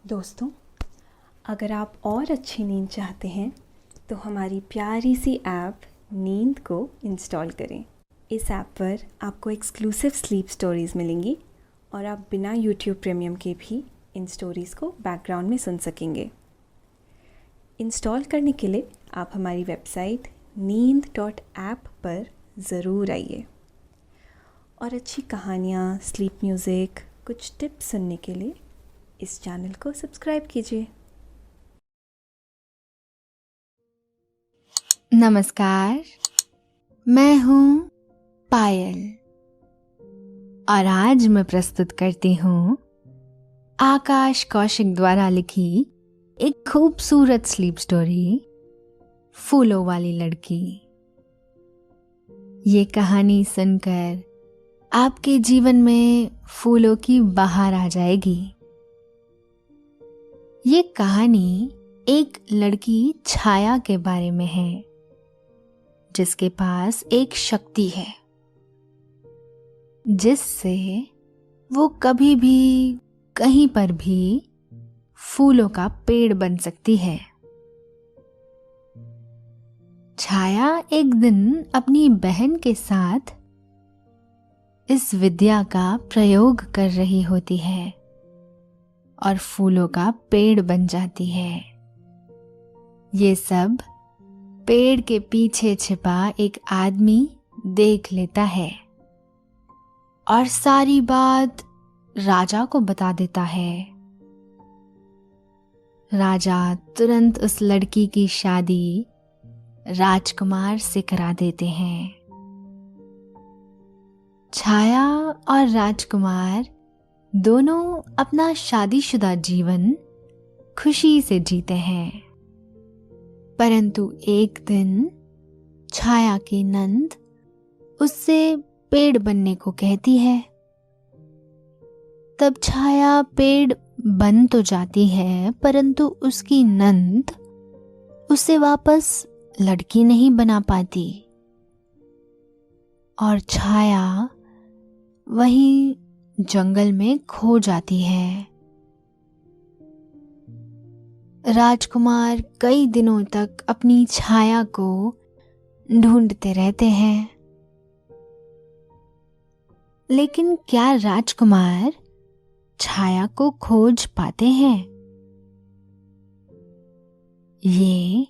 दोस्तों, अगर आप और अच्छी नींद चाहते हैं तो हमारी प्यारी सी ऐप नींद को इंस्टॉल करें। इस ऐप पर आपको एक्सक्लूसिव स्लीप स्टोरीज़ मिलेंगी और आप बिना यूट्यूब प्रीमियम के भी इन स्टोरीज़ को बैकग्राउंड में सुन सकेंगे। इंस्टॉल करने के लिए आप हमारी वेबसाइट neend.app पर ज़रूर आइए और अच्छी कहानियाँ, स्लीप म्यूज़िक, कुछ टिप्स सुनने के लिए इस चैनल को सब्सक्राइब कीजिए। नमस्कार, मैं हूँ पायल और आज मैं प्रस्तुत करती हूँ आकाश कौशिक द्वारा लिखी एक खूबसूरत स्लीप स्टोरी, फूलों वाली लड़की। ये कहानी सुनकर आपके जीवन में फूलों की बहार आ जाएगी। ये कहानी एक लड़की छाया के बारे में है, जिसके पास एक शक्ति है जिससे वो कभी भी कहीं पर भी फूलों का पेड़ बन सकती है। छाया एक दिन अपनी बहन के साथ इस विद्या का प्रयोग कर रही होती है और फूलों का पेड़ बन जाती है। ये सब पेड़ के पीछे छिपा एक आदमी देख लेता है और सारी बात राजा को बता देता है। राजा तुरंत उस लड़की की शादी राजकुमार से करा देते हैं। छाया और राजकुमार दोनों अपना शादीशुदा जीवन खुशी से जीते हैं। परंतु एक दिन छाया की नंद उससे पेड़ बनने को कहती है। तब छाया पेड़ बन तो जाती है, परंतु उसकी नंद उसे वापस लड़की नहीं बना पाती और छाया वहीं जंगल में खो जाती है। राजकुमार कई दिनों तक अपनी छाया को ढूंढते रहते हैं, लेकिन क्या राजकुमार छाया को खोज पाते हैं? ये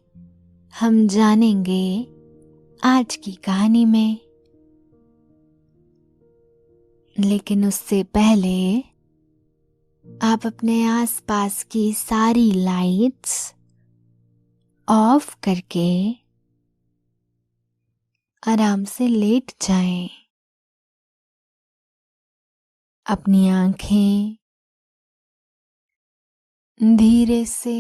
हम जानेंगे आज की कहानी में। लेकिन उससे पहले आप अपने आसपास की सारी लाइट्स ऑफ करके आराम से लेट जाएं। अपनी आंखें धीरे से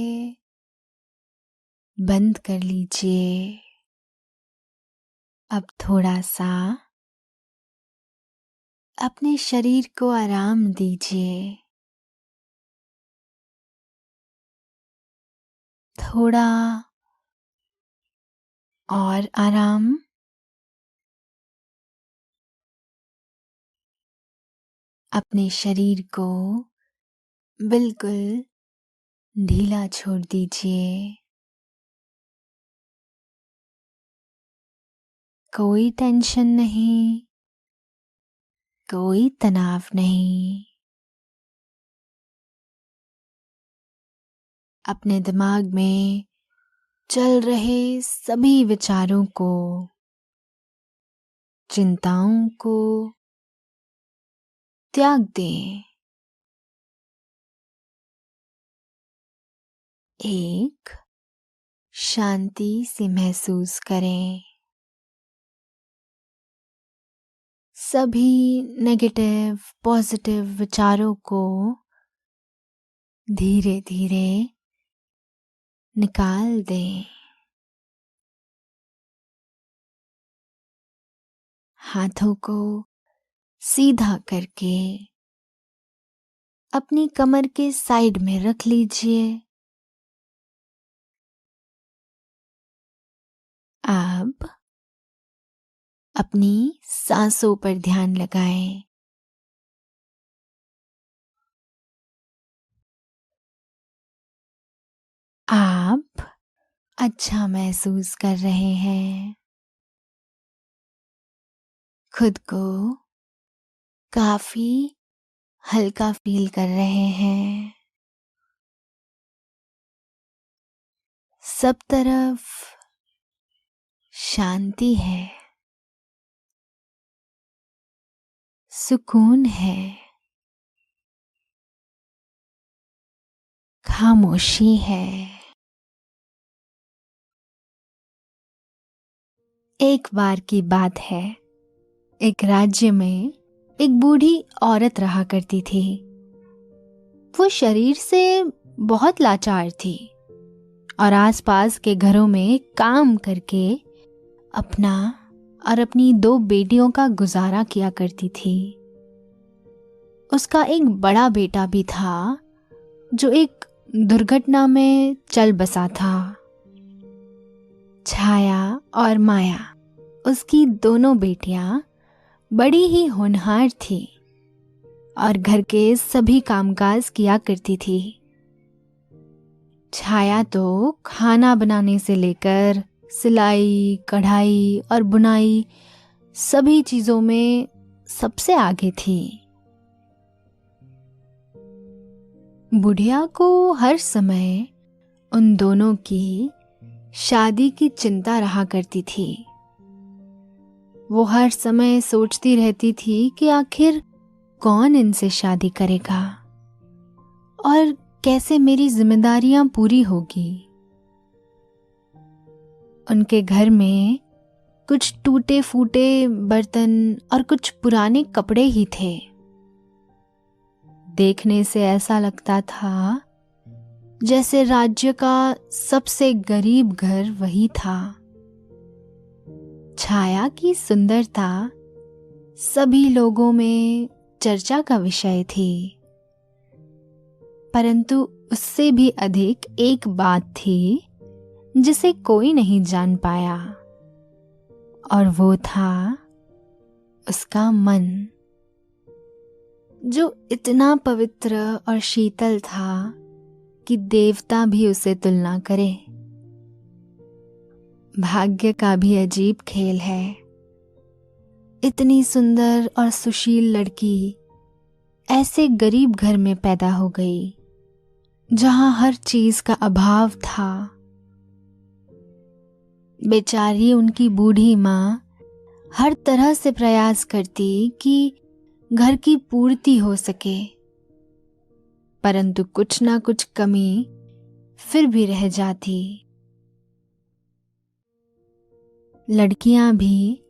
बंद कर लीजिए। अब थोड़ा सा अपने शरीर को आराम दीजिए। थोड़ा और आराम। अपने शरीर को बिल्कुल ढीला छोड़ दीजिए। कोई टेंशन नहीं, कोई तनाव नहीं। अपने दिमाग में चल रहे सभी विचारों को, चिंताओं को त्याग दें। एक शांति से महसूस करें। सभी नेगेटिव पॉजिटिव विचारों को धीरे धीरे निकाल दें। हाथों को सीधा करके अपनी कमर के साइड में रख लीजिए। अब अपनी सांसों पर ध्यान लगाएं। आप अच्छा महसूस कर रहे हैं, खुद को काफी हल्का फील कर रहे हैं। सब तरफ शांति है, सुकून है, खामोशी है। एक बार की बात है, एक राज्य में एक बूढ़ी औरत रहा करती थी। वो शरीर से बहुत लाचार थी और आसपास के घरों में काम करके अपना और अपनी 2 बेटियों का गुजारा किया करती थी। उसका एक बड़ा बेटा भी था जो एक दुर्घटना में चल बसा था। छाया और माया, उसकी दोनों बेटियां बड़ी ही होनहार थी और घर के सभी कामकाज किया करती थी। छाया तो खाना बनाने से लेकर सिलाई, कढ़ाई और बुनाई सभी चीजों में सबसे आगे थी। बुढ़िया को हर समय उन दोनों की शादी की चिंता रहा करती थी। वो हर समय सोचती रहती थी कि आखिर कौन इनसे शादी करेगा और कैसे मेरी जिम्मेदारियां पूरी होगी। उनके घर में कुछ टूटे फूटे बर्तन और कुछ पुराने कपड़े ही थे। देखने से ऐसा लगता था जैसे राज्य का सबसे गरीब घर वही था। छाया की सुंदरता सभी लोगों में चर्चा का विषय थी, परंतु उससे भी अधिक एक बात थी जिसे कोई नहीं जान पाया, और वो था उसका मन, जो इतना पवित्र और शीतल था कि देवता भी उसे तुलना करे। भाग्य का भी अजीब खेल है। इतनी सुंदर और सुशील लड़की ऐसे गरीब घर में पैदा हो गई जहां हर चीज का अभाव था। बेचारी उनकी बूढ़ी माँ हर तरह से प्रयास करती कि घर की पूर्ति हो सके, परंतु कुछ ना कुछ कमी फिर भी रह जाती। लड़कियां भी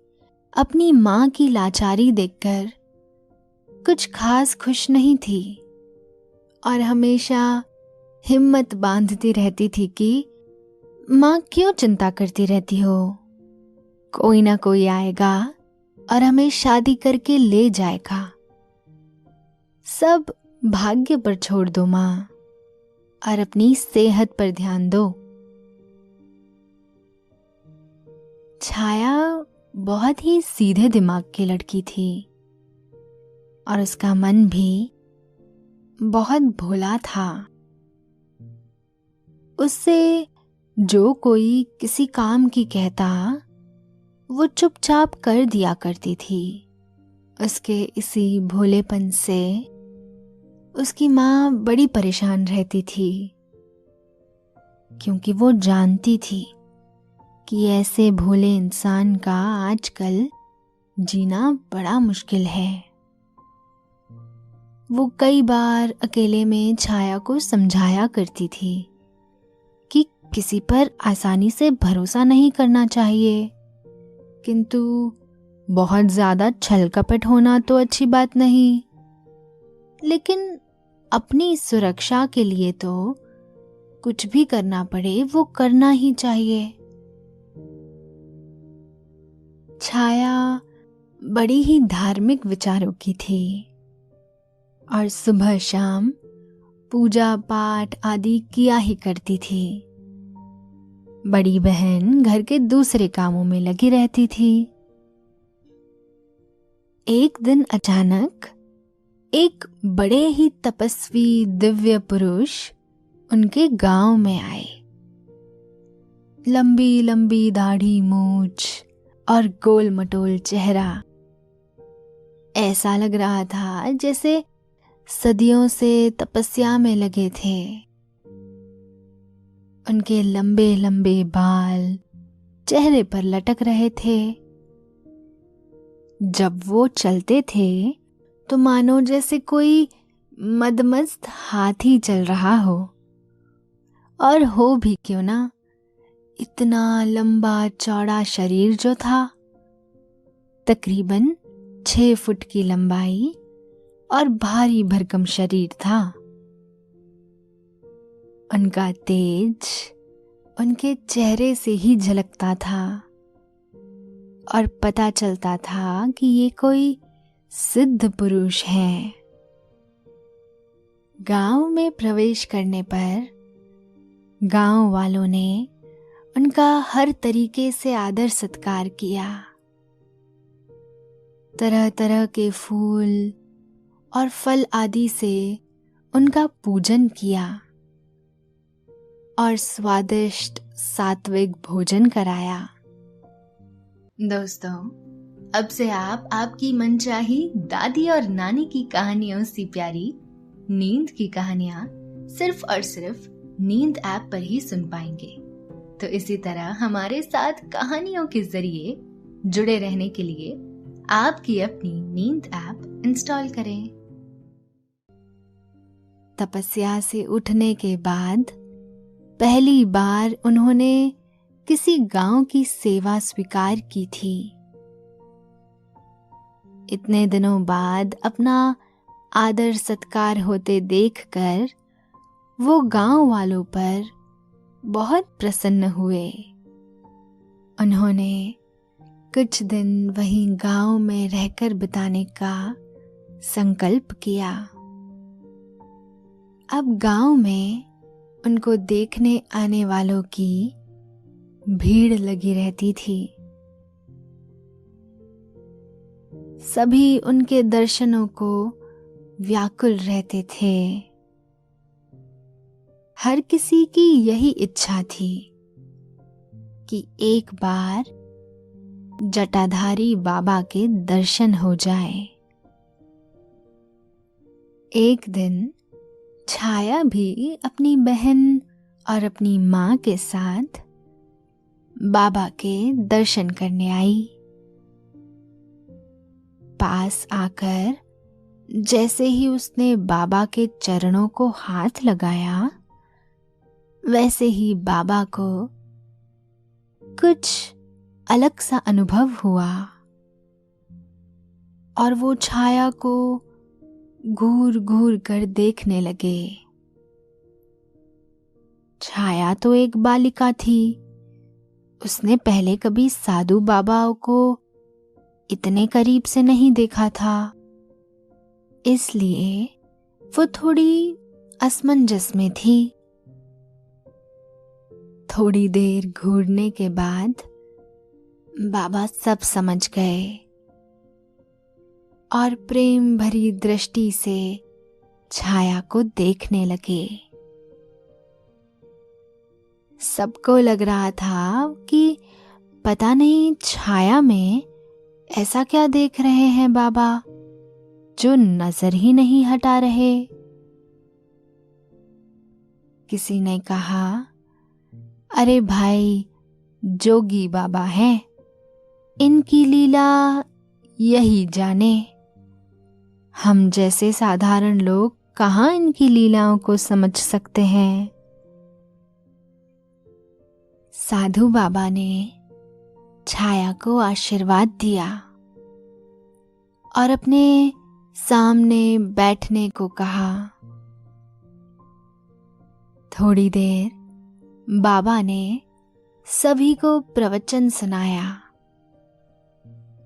अपनी माँ की लाचारी देखकर कुछ खास खुश नहीं थी और हमेशा हिम्मत बांधती रहती थी कि माँ क्यों चिंता करती रहती हो, कोई ना कोई आएगा और हमें शादी करके ले जाएगा। सब भाग्य पर छोड़ दो माँ और अपनी सेहत पर ध्यान दो। छाया बहुत ही सीधे दिमाग की लड़की थी और उसका मन भी बहुत भोला था। उससे जो कोई किसी काम की कहता वो चुपचाप कर दिया करती थी। उसके इसी भोलेपन से उसकी माँ बड़ी परेशान रहती थी, क्योंकि वो जानती थी कि ऐसे भोले इंसान का आजकल जीना बड़ा मुश्किल है। वो कई बार अकेले में छाया को समझाया करती थी कि किसी पर आसानी से भरोसा नहीं करना चाहिए, किंतु बहुत ज्यादा छल कपट होना तो अच्छी बात नहीं, लेकिन अपनी सुरक्षा के लिए तो कुछ भी करना पड़े वो करना ही चाहिए। छाया बड़ी ही धार्मिक विचारों की थी और सुबह शाम पूजा पाठ आदि किया ही करती थी। बड़ी बहन घर के दूसरे कामों में लगी रहती थी। एक दिन अचानक एक बड़े ही तपस्वी दिव्य पुरुष उनके गांव में आए लंबी लंबी दाढ़ी, मूछ और गोल मटोल चेहरा। ऐसा लग रहा था जैसे सदियों से तपस्या में लगे थे। उनके लंबे लंबे बाल चेहरे पर लटक रहे थे। जब वो चलते थे तो मानो जैसे कोई मदमस्त हाथी चल रहा हो। और हो भी क्यों ना, इतना लंबा चौड़ा शरीर जो था, तकरीबन 6 फुट की लंबाई और भारी भरकम शरीर था। उनका तेज उनके चेहरे से ही झलकता था और पता चलता था कि ये कोई सिद्ध पुरुष हैं। गांव में प्रवेश करने पर गांव वालों ने उनका हर तरीके से आदर सत्कार किया। तरह तरह के फूल और फल आदि से उनका पूजन किया और स्वादिष्ट सात्विक भोजन कराया। दोस्तों, अब से आप आपकी मनचाही दादी और नानी की कहानियों से प्यारी नींद की कहानियां सिर्फ और सिर्फ नींद ऐप पर ही सुन पाएंगे। तो इसी तरह हमारे साथ कहानियों के जरिए जुड़े रहने के लिए आपकी अपनी नींद ऐप इंस्टॉल करें। तपस्या से उठने के बाद पहली बार उन्होंने किसी गांव की सेवा स्वीकार की थी। इतने दिनों बाद अपना आदर सत्कार होते देखकर वो गांव वालों पर बहुत प्रसन्न हुए। उन्होंने कुछ दिन वहीं गांव में रहकर बिताने का संकल्प किया। अब गांव में उनको देखने आने वालों की भीड़ लगी रहती थी। सभी उनके दर्शनों को व्याकुल रहते थे। हर किसी की यही इच्छा थी कि एक बार जटाधारी बाबा के दर्शन हो जाए। एक दिन छाया भी अपनी बहन और अपनी माँ के साथ बाबा के दर्शन करने आई। पास आकर जैसे ही उसने बाबा के चरणों को हाथ लगाया, वैसे ही बाबा को कुछ अलग सा अनुभव हुआ और वो छाया को घूर घूर कर देखने लगे। छाया तो एक बालिका थी। उसने पहले कभी साधु बाबाओं को इतने करीब से नहीं देखा था, इसलिए वो थोड़ी असमंजस में थी। थोड़ी देर घूरने के बाद बाबा सब समझ गए और प्रेम भरी दृष्टि से छाया को देखने लगे। सबको लग रहा था कि पता नहीं छाया में ऐसा क्या देख रहे हैं बाबा जो नजर ही नहीं हटा रहे। किसी ने कहा, अरे भाई, जोगी बाबा हैं, इनकी लीला यही जाने। हम जैसे साधारण लोग कहाँ इनकी लीलाओं को समझ सकते हैं। साधु बाबा ने छाया को आशीर्वाद दिया और अपने सामने बैठने को कहा। थोड़ी देर बाबा ने सभी को प्रवचन सुनाया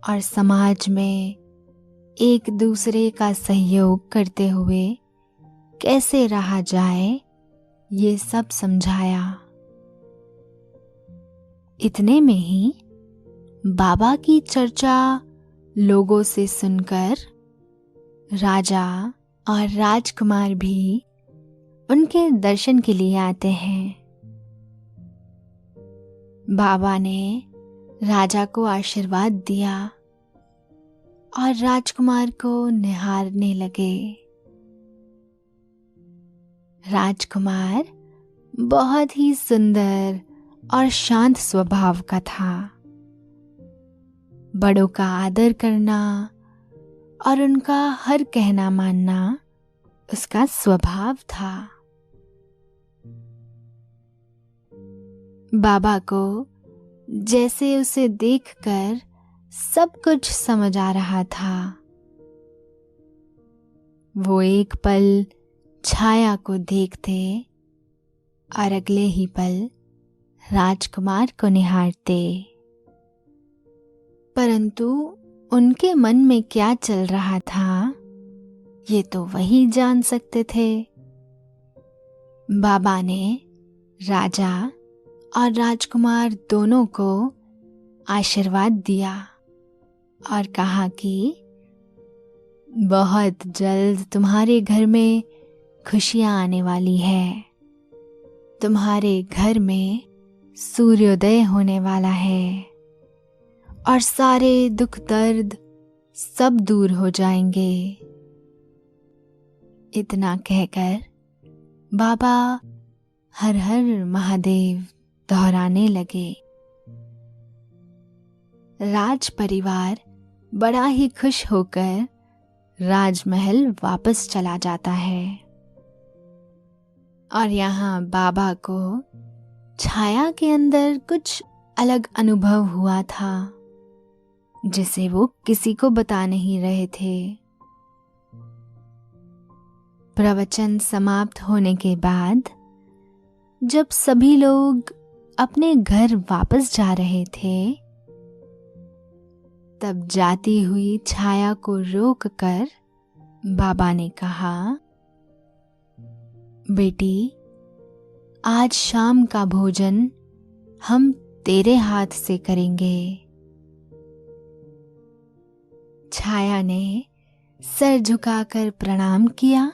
और समाज में एक दूसरे का सहयोग करते हुए कैसे रहा जाए, ये सब समझाया। इतने में ही बाबा की चर्चा लोगों से सुनकर राजा और राजकुमार भी उनके दर्शन के लिए आते हैं। बाबा ने राजा को आशीर्वाद दिया और राजकुमार को निहारने लगे। राजकुमार बहुत ही सुंदर और शांत स्वभाव का था। बड़ों का आदर करना और उनका हर कहना मानना उसका स्वभाव था। बाबा को जैसे उसे देखकर सब कुछ समझ आ रहा था। वो एक पल छाया को देखते और अगले ही पल राजकुमार को निहारते, परंतु उनके मन में क्या चल रहा था ये तो वही जान सकते थे। बाबा ने राजा और राजकुमार दोनों को आशीर्वाद दिया और कहा कि बहुत जल्द तुम्हारे घर में खुशियां आने वाली है। तुम्हारे घर में सूर्योदय होने वाला है और सारे दुख दर्द सब दूर हो जाएंगे। इतना कहकर बाबा हर हर महादेव दोहराने लगे। राज परिवार बड़ा ही खुश होकर राजमहल वापस चला जाता है और यहाँ बाबा को छाया के अंदर कुछ अलग अनुभव हुआ था जिसे वो किसी को बता नहीं रहे थे। प्रवचन समाप्त होने के बाद जब सभी लोग अपने घर वापस जा रहे थे, तब जाती हुई छाया को रोककर बाबा ने कहा, बेटी, आज शाम का भोजन हम तेरे हाथ से करेंगे। छाया ने सर झुकाकर प्रणाम किया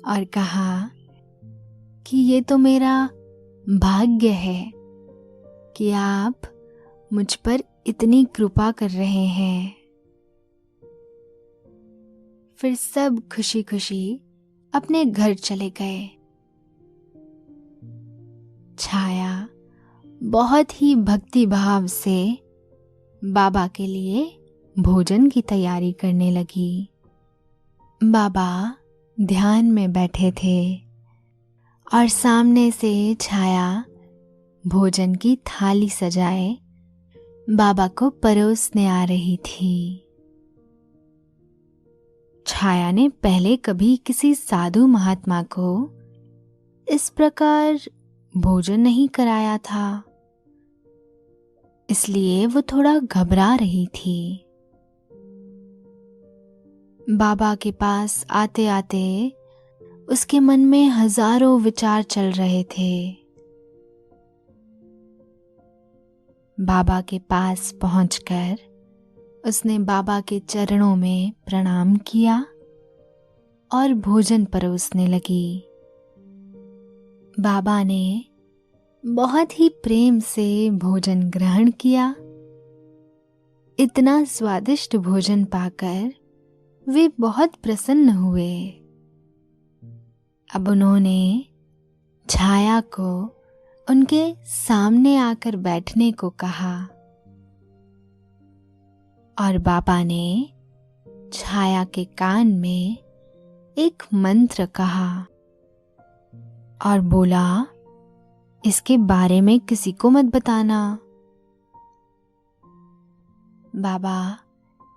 और कहा कि ये तो मेरा भाग्य है कि आप मुझ पर इतनी कृपा कर रहे हैं। फिर सब खुशी खुशी अपने घर चले गए। छाया बहुत ही भक्ति भाव से बाबा के लिए भोजन की तैयारी करने लगी। बाबा ध्यान में बैठे थे और सामने से छाया भोजन की थाली सजाए बाबा को परोसने आ रही थी। छाया ने पहले कभी किसी साधु महात्मा को इस प्रकार भोजन नहीं कराया था, इसलिए वो थोड़ा घबरा रही थी। बाबा के पास आते आते उसके मन में हजारों विचार चल रहे थे। बाबा के पास पहुंचकर उसने बाबा के चरणों में प्रणाम किया और भोजन परोसने लगी। बाबा ने बहुत ही प्रेम से भोजन ग्रहण किया। इतना स्वादिष्ट भोजन पाकर वे बहुत प्रसन्न हुए। अब उन्होंने छाया को उनके सामने आकर बैठने को कहा और बाबा ने छाया के कान में एक मंत्र कहा और बोला, इसके बारे में किसी को मत बताना। बाबा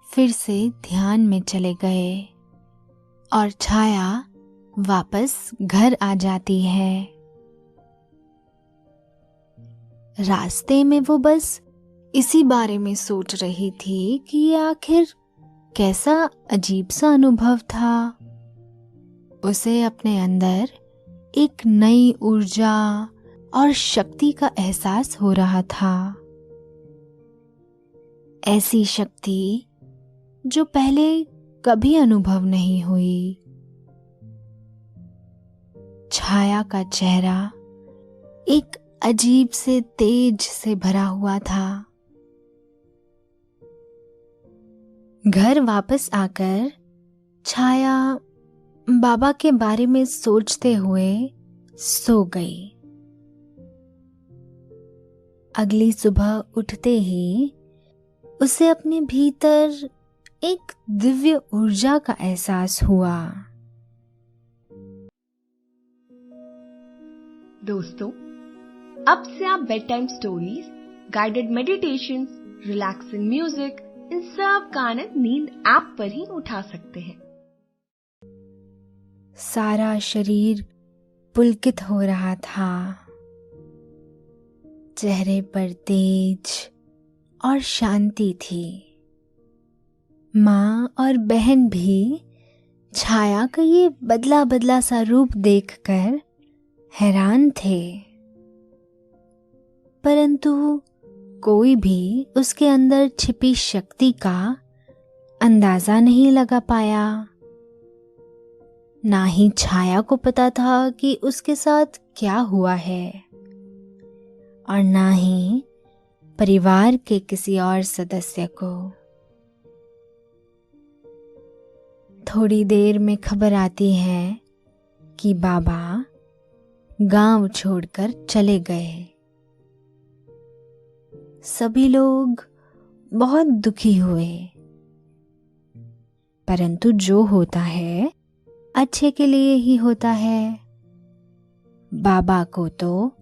फिर से ध्यान में चले गए और छाया वापस घर आ जाती है। रास्ते में वो बस इसी बारे में सोच रही थी कि ये आखिर कैसा अजीब सा अनुभव था। उसे अपने अंदर एक नई ऊर्जा और शक्ति का एहसास हो रहा था। ऐसी शक्ति जो पहले कभी अनुभव नहीं हुई। छाया का चेहरा एक अजीब से तेज से भरा हुआ था। घर वापस आकर छाया बाबा के बारे में सोचते हुए सो गई। अगली सुबह उठते ही उसे अपने भीतर एक दिव्य ऊर्जा का एहसास हुआ। दोस्तों, अब से आप bed time stories, guided meditation, relaxing music, इन सब का आनंद नींद ऐप पर ही उठा सकते हैं। सारा शरीर पुलकित हो रहा था। चेहरे पर तेज और शांति थी। माँ और बहन भी छाया का ये बदला बदला सा रूप देखकर हैरान थे, परंतु कोई भी उसके अंदर छिपी शक्ति का अंदाजा नहीं लगा पाया। ना ही छाया को पता था कि उसके साथ क्या हुआ है, और ना ही परिवार के किसी और सदस्य को। थोड़ी देर में खबर आती है कि बाबा गांव छोड़कर चले गए। सभी लोग बहुत दुखी हुए, परंतु जो होता है अच्छे के लिए ही होता है। बाबा को तो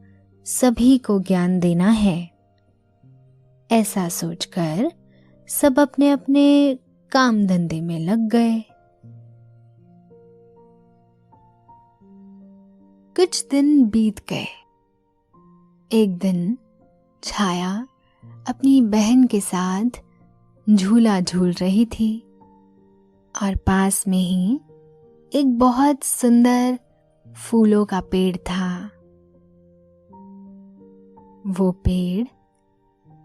सभी को ज्ञान देना है, ऐसा सोचकर सब अपने अपने काम धंधे में लग गए। कुछ दिन बीत गए। एक दिन छाया अपनी बहन के साथ झूला झूल रही थी, और पास में ही एक बहुत सुंदर फूलों का पेड़ था। वो पेड़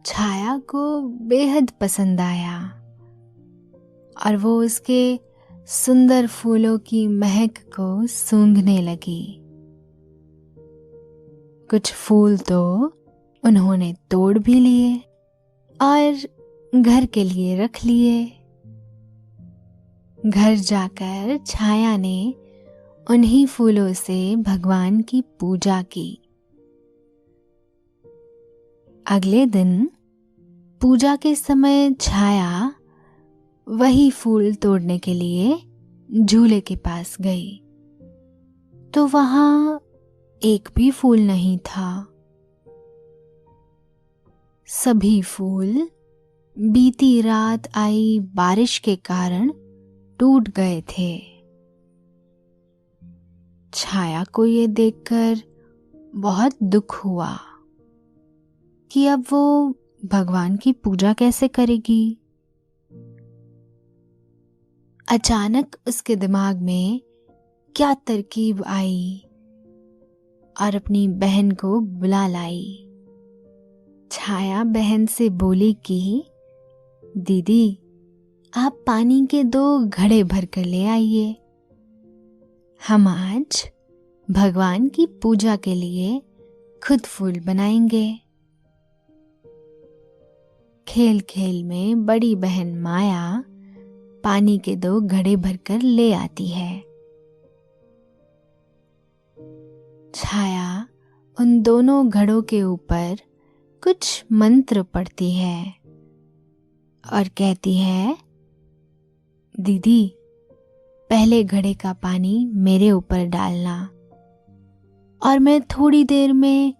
छाया को बेहद पसंद आया, और वो उसके सुंदर फूलों की महक को सूंघने लगी। कुछ फूल तो उन्होंने तोड़ भी लिए और घर के लिए रख लिए। घर जाकर छाया ने उन्हीं फूलों से भगवान की पूजा की। अगले दिन पूजा के समय छाया वही फूल तोड़ने के लिए झूले के पास गई, तो वहां एक भी फूल नहीं था। सभी फूल बीती रात आई बारिश के कारण टूट गए थे। छाया को ये देखकर बहुत दुख हुआ कि अब वो भगवान की पूजा कैसे करेगी। अचानक उसके दिमाग में क्या तरकीब आई और अपनी बहन को बुला लाई। छाया बहन से बोली कि दीदी, आप पानी के 2 घड़े भर कर ले आइए। हम आज भगवान की पूजा के लिए खुद फूल बनाएंगे। खेल खेल में बड़ी बहन माया पानी के 2 घड़े भरकर ले आती है। छाया उन दोनों घड़ों के ऊपर कुछ मंत्र पढ़ती है और कहती है, दीदी, पहले घड़े का पानी मेरे ऊपर डालना और मैं थोड़ी देर में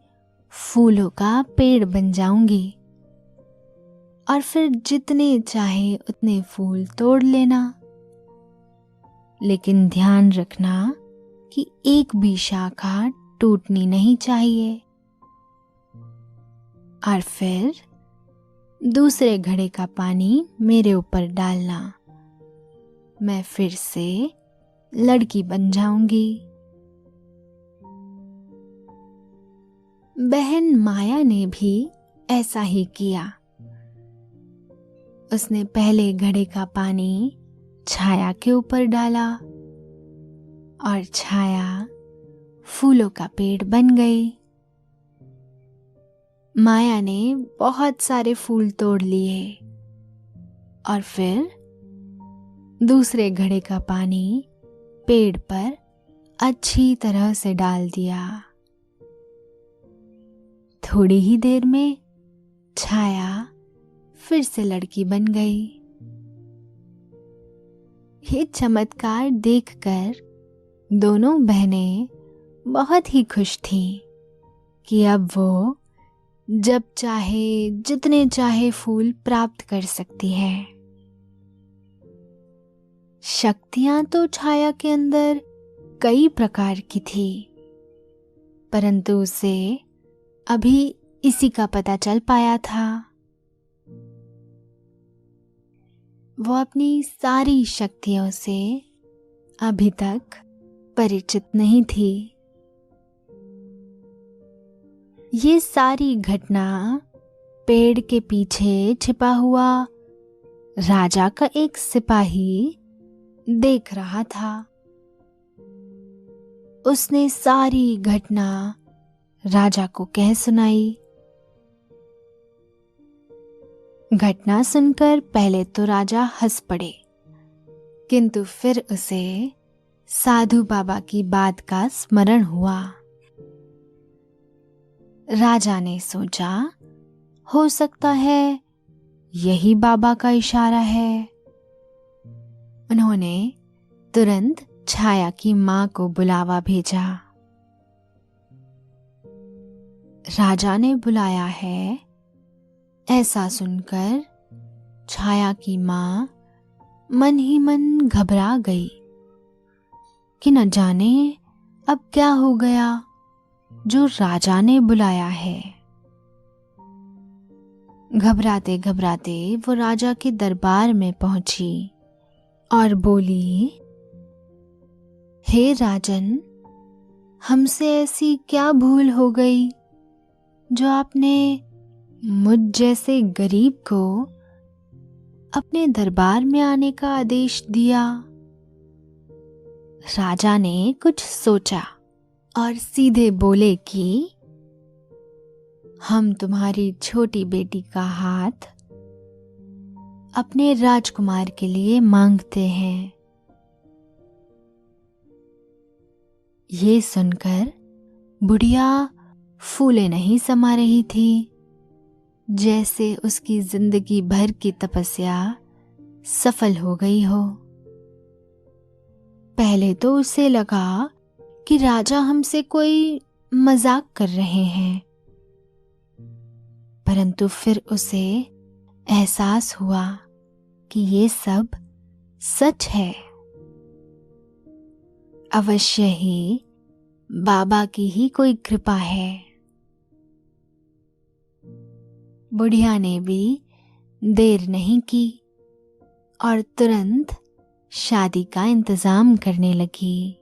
फूलों का पेड़ बन जाऊंगी, और फिर जितने चाहे उतने फूल तोड़ लेना, लेकिन ध्यान रखना कि एक भी शाखा टूटनी नहीं चाहिए। और फिर दूसरे घड़े का पानी मेरे ऊपर डालना, मैं फिर से लड़की बन जाऊंगी। बहन माया ने भी ऐसा ही किया। उसने पहले घड़े का पानी छाया के ऊपर डाला और छाया फूलों का पेड़ बन गई। माया ने बहुत सारे फूल तोड़ लिए और फिर दूसरे घड़े का पानी पेड़ पर अच्छी तरह से डाल दिया। थोड़ी ही देर में छाया फिर से लड़की बन गई। ये चमत्कार देखकर दोनों बहनें बहुत ही खुश थीं कि अब वो जब चाहे जितने चाहे फूल प्राप्त कर सकती हैं। शक्तियां तो छाया के अंदर कई प्रकार की थी, परंतु उसे अभी इसी का पता चल पाया था। वो अपनी सारी शक्तियों से अभी तक परिचित नहीं थी। ये सारी घटना पेड़ के पीछे छिपा हुआ राजा का एक सिपाही देख रहा था। उसने सारी घटना राजा को कह सुनाई। घटना सुनकर पहले तो राजा हंस पड़े, किंतु फिर उसे साधु बाबा की बात का स्मरण हुआ। राजा ने सोचा, हो सकता है यही बाबा का इशारा है। उन्होंने तुरंत छाया की मां को बुलावा भेजा। राजा ने बुलाया है, ऐसा सुनकर छाया की मां मन ही मन घबरा गई कि न जाने अब क्या हो गया जो राजा ने बुलाया है। घबराते घबराते वो राजा के दरबार में पहुंची और बोली, हे राजन, हमसे ऐसी क्या भूल हो गई जो आपने मुझ जैसे गरीब को अपने दरबार में आने का आदेश दिया। राजा ने कुछ सोचा और सीधे बोले कि हम तुम्हारी छोटी बेटी का हाथ अपने राजकुमार के लिए मांगते हैं। ये सुनकर बुढ़िया फूले नहीं समा रही थी, जैसे उसकी जिंदगी भर की तपस्या सफल हो गई हो। पहले तो उसे लगा कि राजा हमसे कोई मजाक कर रहे हैं, परंतु फिर उसे एहसास हुआ कि ये सब सच है। अवश्य ही बाबा की ही कोई कृपा है। बुढ़िया ने भी देर नहीं की और तुरंत शादी का इंतजाम करने लगी।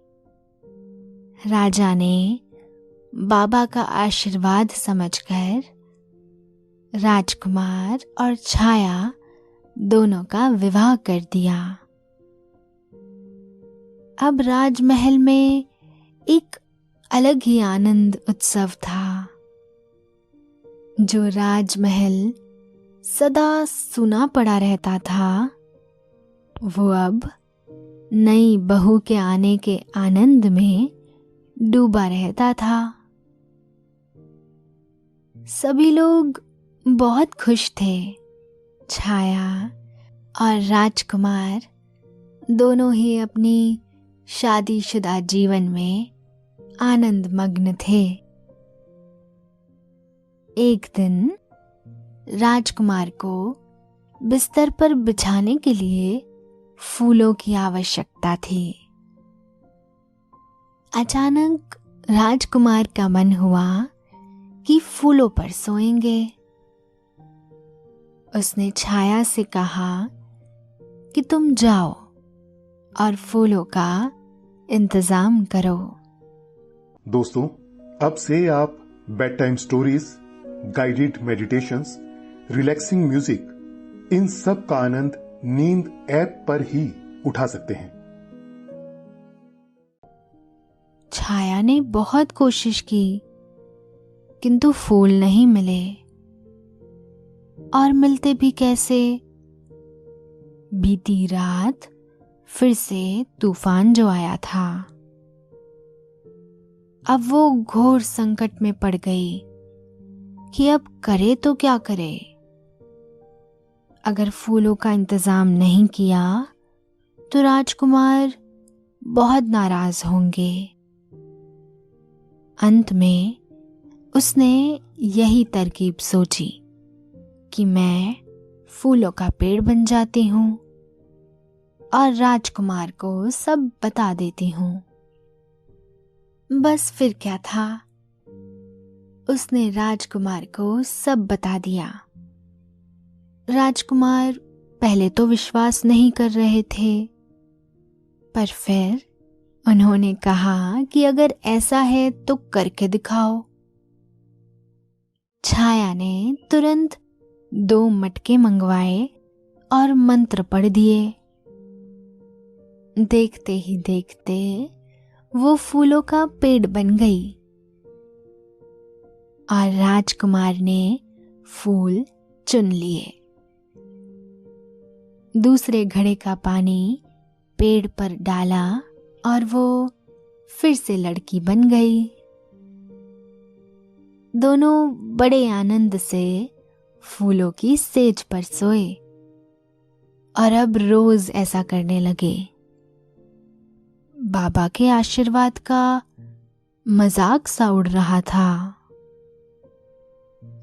राजा ने बाबा का आशीर्वाद समझकर राजकुमार और छाया दोनों का विवाह कर दिया। अब राजमहल में एक अलग ही आनंद उत्सव था। जो राजमहल सदा सुना पड़ा रहता था, वो अब नई बहू के आने के आनंद में डूबा रहता था। सभी लोग बहुत खुश थे। छाया और राजकुमार दोनों ही अपनी शादीशुदा जीवन में आनंद मग्न थे। एक दिन राजकुमार को बिस्तर पर बिछाने के लिए फूलों की आवश्यकता थी। अचानक राजकुमार का मन हुआ कि फूलों पर सोएंगे। उसने छाया से कहा कि तुम जाओ और फूलों का इंतजाम करो। दोस्तों, अब से आप bed time stories, guided meditations, relaxing music, इन सब का आनंद नींद ऐप पर ही उठा सकते हैं। छाया ने बहुत कोशिश की, किंतु फूल नहीं मिले। और मिलते भी कैसे। बीती रात फिर से तूफान जो आया था, अब वो घोर संकट में पड़ गई कि अब करे तो क्या करे। अगर फूलों का इंतजाम नहीं किया तो राजकुमार बहुत नाराज होंगे। अंत में उसने यही तरकीब सोची कि मैं फूलों का पेड़ बन जाती हूँ और राजकुमार को सब बता देती हूँ। बस फिर क्या था, उसने राजकुमार को सब बता दिया। राजकुमार पहले तो विश्वास नहीं कर रहे थे, पर फिर उन्होंने कहा कि अगर ऐसा है तो करके दिखाओ। छाया ने तुरंत 2 मटके मंगवाए और मंत्र पढ़ दिए। देखते ही देखते वो फूलों का पेड़ बन गई और राजकुमार ने फूल चुन लिए। दूसरे घड़े का पानी पेड़ पर डाला और वो फिर से लड़की बन गई। दोनों बड़े आनंद से फूलों की सेज पर सोए और अब रोज ऐसा करने लगे। बाबा के आशीर्वाद का मजाक सा उड़ रहा था।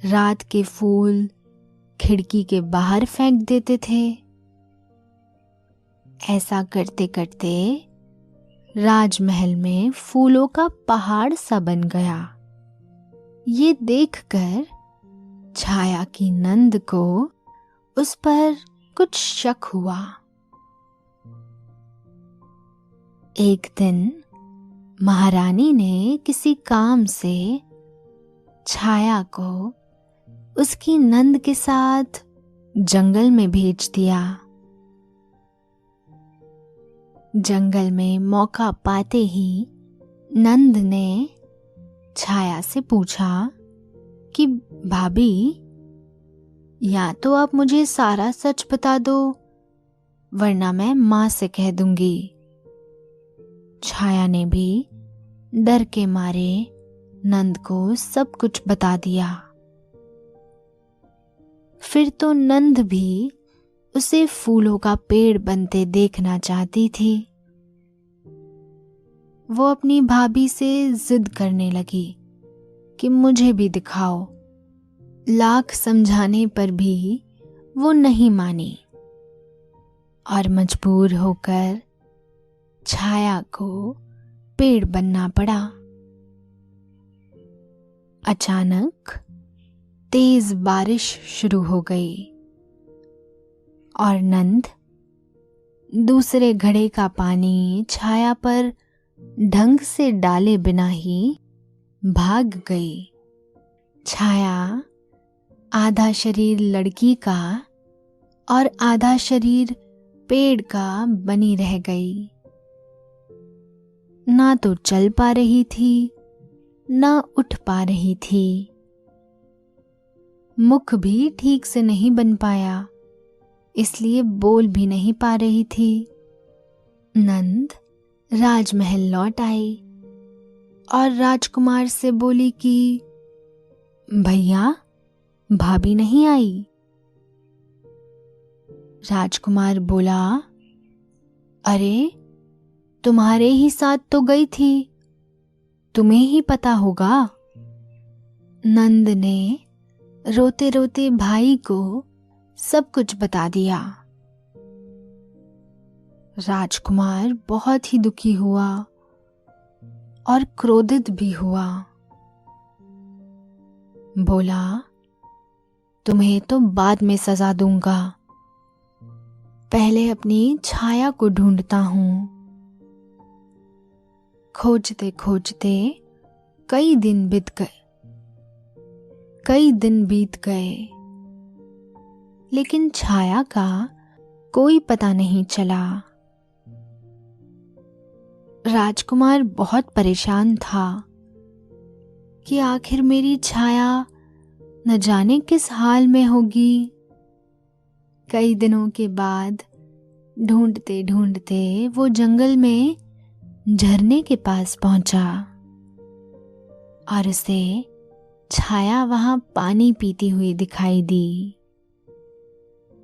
रात के फूल खिड़की के बाहर फेंक देते थे। ऐसा करते करते राजमहल में फूलों का पहाड़ सा बन गया। ये देखकर छाया की नंद को उस पर कुछ शक हुआ। एक दिन महारानी ने किसी काम से छाया को उसकी नंद के साथ जंगल में भेज दिया। जंगल में मौका पाते ही नंद ने छाया से पूछा कि भाभी, या तो आप मुझे सारा सच बता दो वरना मैं माँ से कह दूंगी। छाया ने भी डर के मारे नंद को सब कुछ बता दिया। फिर तो नंद भी उसे फूलों का पेड़ बनते देखना चाहती थी। वो अपनी भाभी से जिद करने लगी कि मुझे भी दिखाओ। लाख समझाने पर भी वो नहीं मानी और मजबूर होकर छाया को पेड़ बनना पड़ा। अचानक तेज बारिश शुरू हो गई और नंद दूसरे घड़े का पानी छाया पर ढंग से डाले बिना ही भाग गई। छाया आधा शरीर लड़की का और आधा शरीर पेड़ का बनी रह गई। ना तो चल पा रही थी, ना उठ पा रही थी। मुख भी ठीक से नहीं बन पाया, इसलिए बोल भी नहीं पा रही थी। नंद राजमहल लौट आई और राजकुमार से बोली कि भैया, भाभी नहीं आई। राजकुमार बोला, अरे तुम्हारे ही साथ तो गई थी, तुम्हें ही पता होगा। नंद ने रोते रोते भाई को सब कुछ बता दिया। राजकुमार बहुत ही दुखी हुआ और क्रोधित भी हुआ। बोला, तुम्हें तो बाद में सजा दूंगा, पहले अपनी छाया को ढूंढता हूं। खोजते खोजते कई दिन बीत गए, लेकिन छाया का कोई पता नहीं चला। राजकुमार बहुत परेशान था कि आखिर मेरी छाया न जाने किस हाल में होगी। कई दिनों के बाद ढूंढते ढूंढते वो जंगल में झरने के पास पहुंचा और उसे छाया वहां पानी पीती हुई दिखाई दी।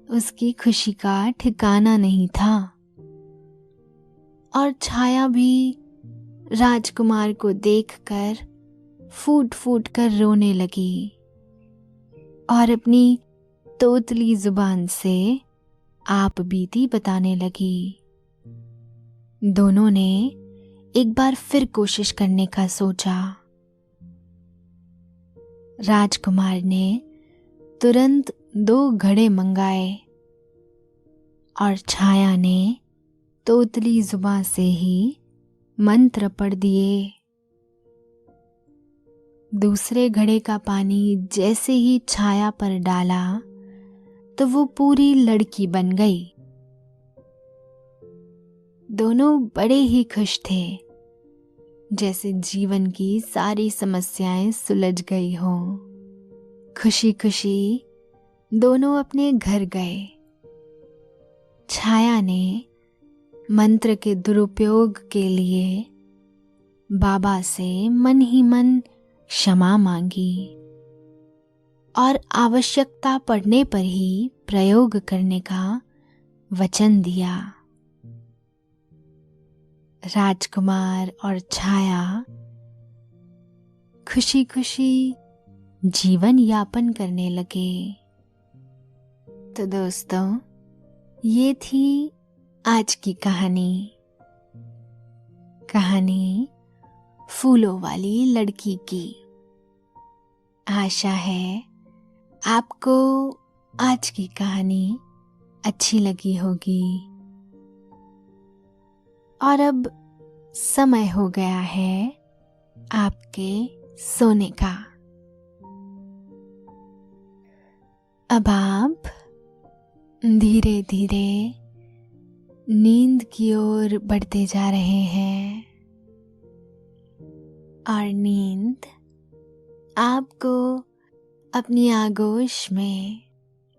उसकी खुशी का ठिकाना नहीं था और छाया भी राजकुमार को देखकर फूट फूट कर रोने लगी और अपनी तोतली जुबान से आप बीती बताने लगी। दोनों ने एक बार फिर कोशिश करने का सोचा। राजकुमार ने तुरंत 2 घड़े मंगाए और छाया ने तोतली जुबान से ही मंत्र पढ़ दिए। दूसरे घड़े का पानी जैसे ही छाया पर डाला तो वो पूरी लड़की बन गई। दोनों बड़े ही खुश थे, जैसे जीवन की सारी समस्याएं सुलझ गई हों। खुशी खुशी दोनों अपने घर गए। छाया ने मंत्र के दुरुपयोग के लिए बाबा से मन ही मन क्षमा मांगी और आवश्यकता पड़ने पर ही प्रयोग करने का वचन दिया। राजकुमार और छाया खुशी खुशी जीवन यापन करने लगे। तो दोस्तों, ये थी आज की कहानी फूलों वाली लड़की की। आशा है आपको आज की कहानी अच्छी लगी होगी। और अब समय हो गया है आपके सोने का। अब आप धीरे धीरे नींद की ओर बढ़ते जा रहे हैं और नींद आपको अपनी आगोश में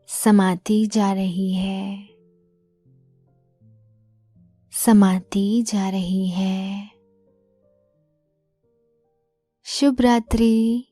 समाती जा रही है, समाती जा रही है। शुभ रात्रि।